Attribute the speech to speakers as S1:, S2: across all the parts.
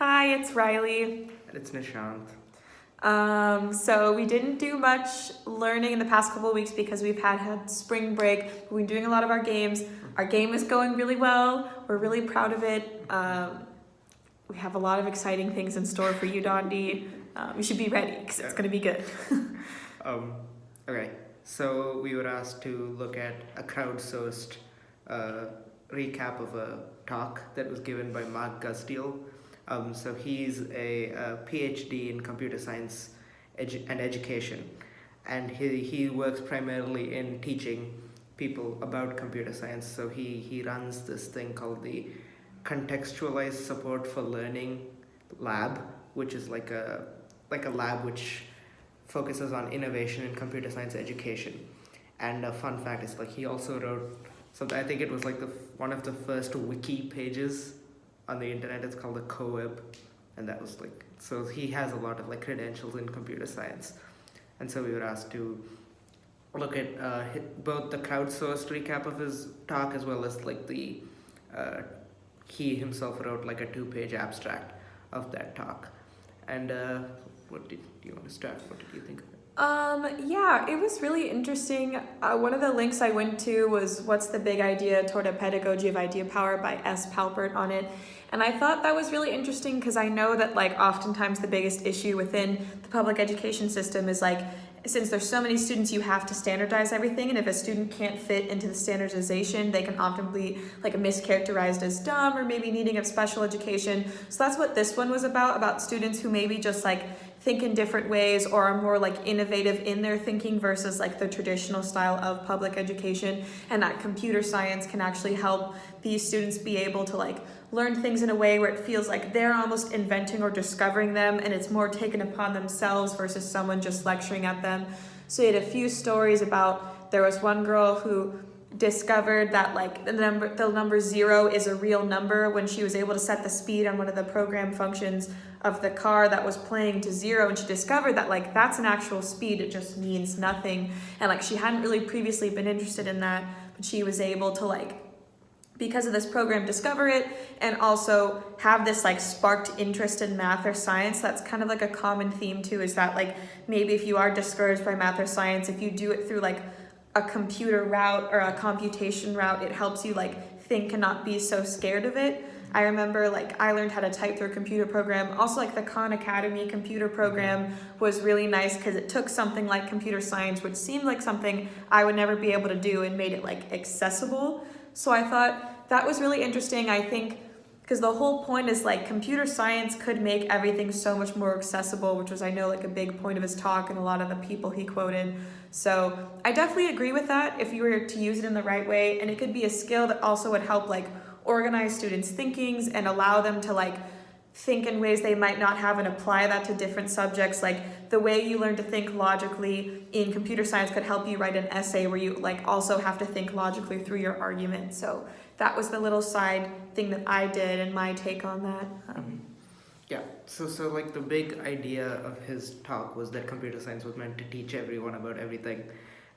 S1: Hi, it's Riley.
S2: And it's Nishant.
S1: So we didn't do much learning in the past couple of weeks because we've had spring break. We've been doing a lot of our games. Our game is going really well. We're really proud of it. We have a lot of exciting things in store for you, Dondi. You should be ready because it's going to be good.
S2: Okay, so we were asked to look at a crowdsourced recap of a talk that was given by Mark Gustiel. So he's a PhD in computer science and education, and he works primarily in teaching people about computer science. So he runs this thing called the Contextualized Support for Learning Lab, which is like a lab which focuses on innovation in computer science education. And a fun fact is he also wrote something. I think it was one of the first wiki pages on the internet. It's called the CoWeb, and that was so he has a lot of credentials in computer science. And so we were asked to look at both the crowdsourced recap of his talk as well as the he himself wrote a 2-page abstract of that talk. And what did you want to start? What did you think of it?
S1: Yeah, it was really interesting. One of the links I went to was What's the Big Idea Toward a Pedagogy of Idea Power by S. Palpert on it. And I thought that was really interesting because I know that oftentimes the biggest issue within the public education system is since there's so many students, you have to standardize everything, and if a student can't fit into the standardization, they can often be mischaracterized as dumb or maybe needing of special education. So that's what this one was about students who maybe just think in different ways or are more innovative in their thinking versus the traditional style of public education, and that computer science can actually help these students be able to learn things in a way where it feels like they're almost inventing or discovering them, and it's more taken upon themselves versus someone just lecturing at them. So we had a few stories about, there was one girl who discovered that the number 0 is a real number when she was able to set the speed on one of the program functions of the car that was playing to 0, and she discovered that that's an actual speed, it just means nothing. And she hadn't really previously been interested in that, but she was able to because of this program discover it, and also have this sparked interest in math or science. That's kind of a common theme too, is that maybe if you are discouraged by math or science, if you do it through a computer route or a computation route, it helps you think and not be so scared of it. I remember I learned how to type through a computer program. Also the Khan Academy computer program was really nice because it took something like computer science, which seemed like something I would never be able to do, and made it accessible. So I thought that was really interesting. I think because the whole point is computer science could make everything so much more accessible, which was I know a big point of his talk and a lot of the people he quoted. So I definitely agree with that if you were to use it in the right way, and it could be a skill that also would help organize students' thinkings and allow them to think in ways they might not have and apply that to different subjects. The way you learn to think logically in computer science could help you write an essay where you also have to think logically through your argument. So that was the little side thing that I did and my take on that.
S2: Yeah, so the big idea of his talk was that computer science was meant to teach everyone about everything.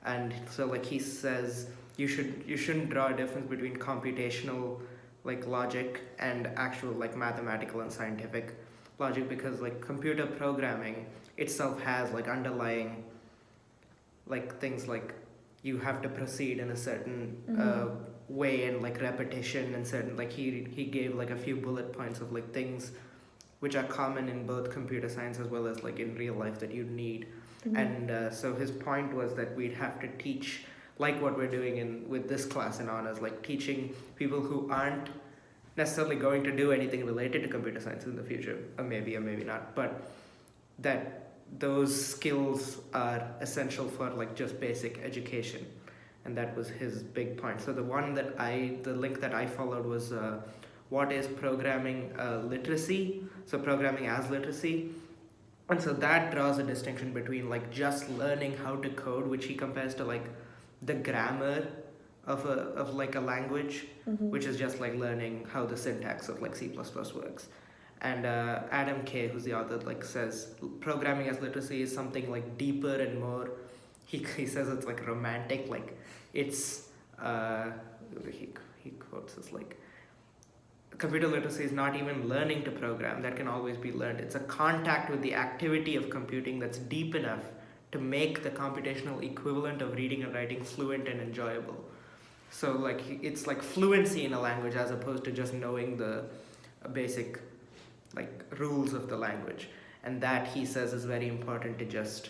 S2: And so he says you shouldn't draw a difference between computational logic and actual mathematical and scientific logic, because computer programming itself has underlying things you have to proceed in a certain way, and repetition and certain he gave a few bullet points of things which are common in both computer science as well as in real life that you need. And so his point was that we'd have to teach what we're doing with this class in honors, teaching people who aren't necessarily going to do anything related to computer science in the future, or maybe not, but that those skills are essential for just basic education. And that was his big point. So the link that I followed was what is programming literacy, so programming as literacy. And so that draws a distinction between just learning how to code, which he compares to the grammar of a language, which is just learning how the syntax of C++ works. And Adam Kay, who's the author, says programming as literacy is something deeper and more. He says it's romantic, it's he quotes this computer literacy is not even learning to program. That can always be learned. It's a contact with the activity of computing that's deep enough to make the computational equivalent of reading and writing fluent and enjoyable. So like it's like fluency in a language as opposed to just knowing the basic like rules of the language. And that, he says, is very important to just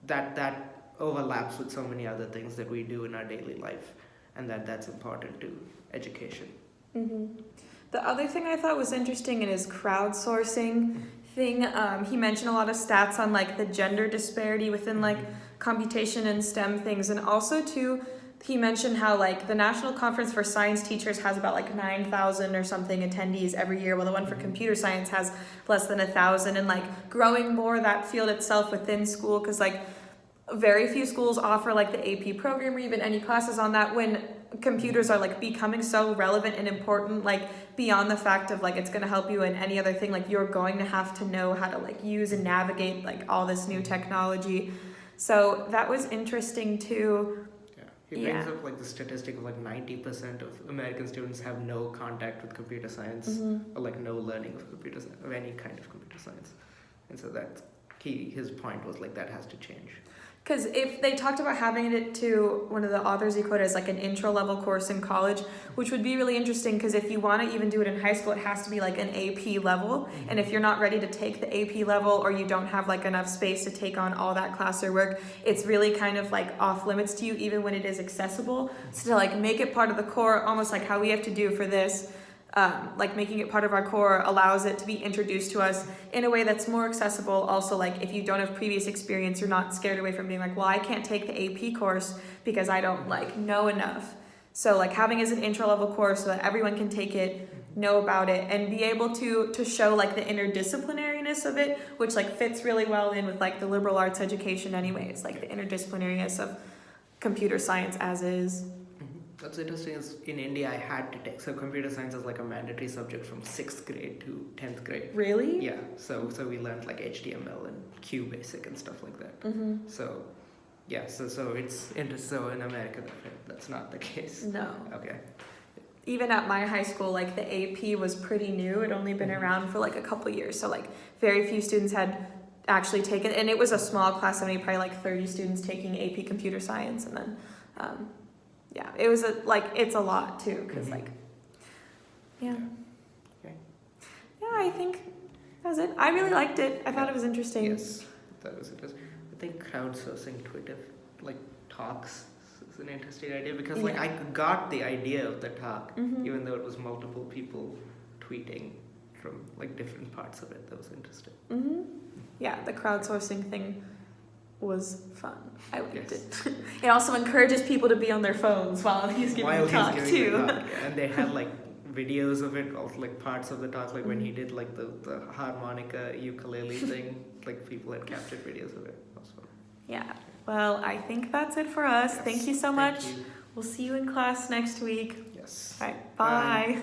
S2: that overlaps with so many other things that we do in our daily life, and that's important to education.
S1: The other thing I thought was interesting in his crowdsourcing thing, he mentioned a lot of stats on like the gender disparity within like computation and STEM things, and also too, he mentioned how like the National Conference for Science Teachers has about like 9,000 or something attendees every year, while the one for computer science has less than 1,000, and like growing more that field itself within school, because like very few schools offer like the AP program or even any classes on that, when computers are like becoming so relevant and important, like beyond the fact of like it's going to help you in any other thing, like you're going to have to know how to like use and navigate like all this new technology. So that was interesting too.
S2: He brings up like the statistic of like 90% of American students have no contact with computer science, or like no learning of computer science, of any kind of computer science. And so that his point was like that has to change.
S1: Because if they talked about having it to, one of the authors he quoted as like an intro level course in college, which would be really interesting, because if you want to even do it in high school, it has to be like an AP level. And if you're not ready to take the AP level, or you don't have like enough space to take on all that class or work, it's really kind of like off limits to you even when it is accessible. So to like make it part of the core, almost like how we have to do for this, like making it part of our core allows it to be introduced to us in a way that's more accessible. Also, like if you don't have previous experience, you're not scared away from being like, well, I can't take the AP course because I don't like know enough. So like having it as an intro level course so that everyone can take it, know about it, and be able to show like the interdisciplinariness of it, which like fits really well in with like the liberal arts education anyways, like the interdisciplinariness of computer science as is.
S2: What's interesting is in India I had to take, so computer science is like a mandatory subject from 6th grade to 10th grade.
S1: Really?
S2: Yeah, so we learned like HTML and QBasic and stuff like that. So yeah, so it's so in America that's not the case.
S1: No.
S2: Okay.
S1: Even at my high school, like the AP was pretty new. It'd only been around for like a couple years, so like very few students had actually taken, and it was a small class. I mean, probably like 30 students taking AP computer science, and then yeah, it was it's a lot too, because like, yeah.
S2: Okay.
S1: Yeah, I think that was it. I really liked it. I thought it was interesting.
S2: Yes, that was interesting. I think crowdsourcing Twitter, like talks, is an interesting idea, because like I got the idea of the talk, even though it was multiple people tweeting from like different parts of it. That was interesting.
S1: Yeah, the crowdsourcing thing was fun. I liked it. It also encourages people to be on their phones while he's giving the talk too.
S2: The talk, yeah. And they had like videos of it, of like parts of the talk, like when he did like the harmonica ukulele thing, like people had captured videos of it. Also.
S1: Yeah. Well, I think that's it for us.
S2: Yes.
S1: Thank you so much.
S2: You.
S1: We'll see you in class next week.
S2: Yes.
S1: All right. Bye.